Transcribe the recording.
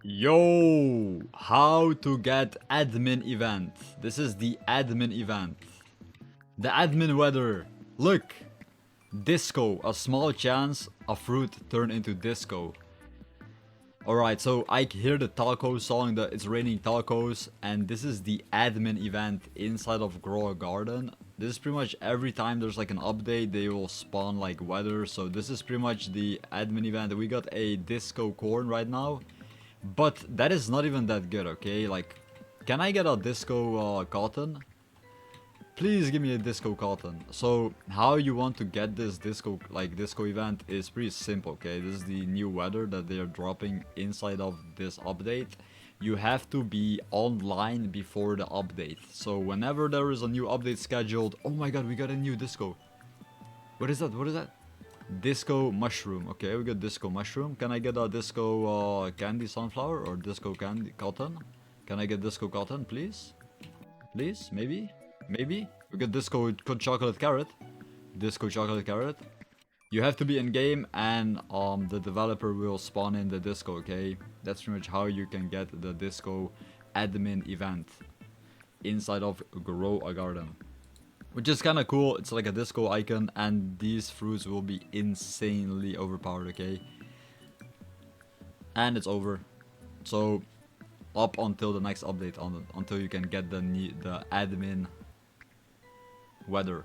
Yo, how to get admin event. This is the admin event. The admin weather. Look, disco, a small chance a fruit turn into disco. Alright, so I hear the taco song, that it's raining tacos, and this is the admin event inside of Grow a Garden. This is pretty much every time there's like an update, they will spawn like weather. So this is pretty much the admin event. We got a disco corn right now. But that is not even that good, okay? Like, can I get a disco cotton? Please give me a disco cotton. So, how you want to get this disco event is pretty simple, okay? This is the new weather that they are dropping inside of this update. You have to be online before the update. So, whenever there is a new update scheduled... Oh my god, we got a new disco. What is that? What is that? Disco mushroom. Okay, we got disco mushroom. Can I get a disco candy sunflower or disco candy cotton? Can I get disco cotton, please? Please? Maybe? Maybe? We got disco chocolate carrot. Disco chocolate carrot. You have to be in game and the developer will spawn in the disco, okay? That's pretty much how you can get the disco admin event inside of Grow a Garden. Which is kind of cool. It's like a disco icon and these fruits will be insanely overpowered, okay? And it's over. So up until the next update, until you can get the admin weather.